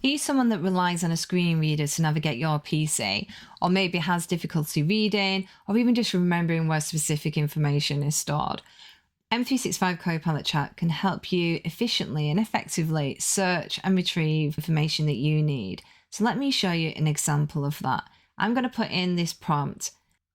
Are you someone that relies on a screen reader to navigate your PC, or maybe has difficulty reading, or even just remembering where specific information is stored? M365 Copilot Chat can help you efficiently and effectively search and retrieve information that you need. So let me show you an example of that. I'm going to put in this prompt.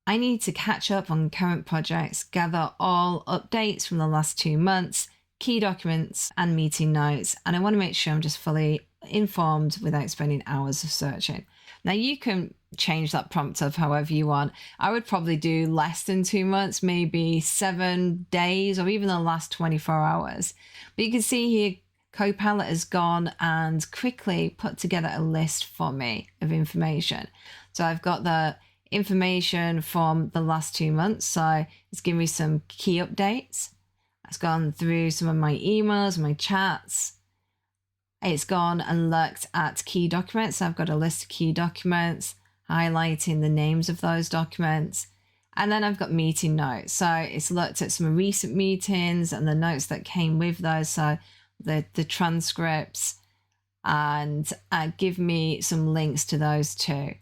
I need to catch up on current projects, gather all updates from the last 2 months, key documents and meeting notes, and I want to make sure I'm just fully informed without spending hours of searching. Now you can change that prompt up however you want. I would probably do less than 2 months, maybe 7 days or even the last 24 hours. But you can see here Copilot has gone and quickly put together a list for me of information. So I've got the information from the last 2 months. So it's given me some key updates. It's gone through some of my emails, my chats. It's gone and looked at key documents. So I've got a list of key documents, highlighting the names of those documents. And then I've got meeting notes. So it's looked at some recent meetings and the notes that came with those. So the transcripts, and give me some links to those too.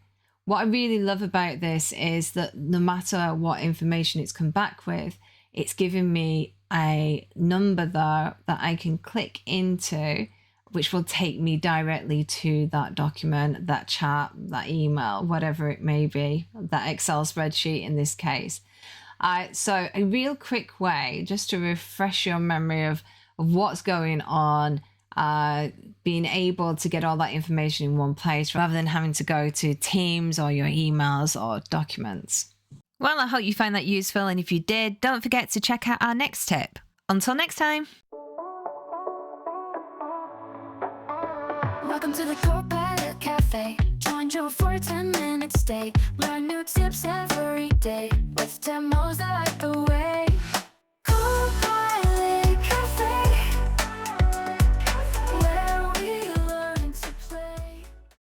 What I really love about this is that no matter what information it's come back with, it's given me a number there that I can click into, which will take me directly to that document, that chat, that email, whatever it may be, that Excel spreadsheet in this case. So a real quick way just to refresh your memory of what's going on, being able to get all that information in one place rather than having to go to Teams or your emails or documents. Well, I hope you found that useful, and if you did, don't forget to check out our next tip. Until next time. Welcome to the Copilot Cafe. Join Joe for a 10-minute stay. Learn new tips every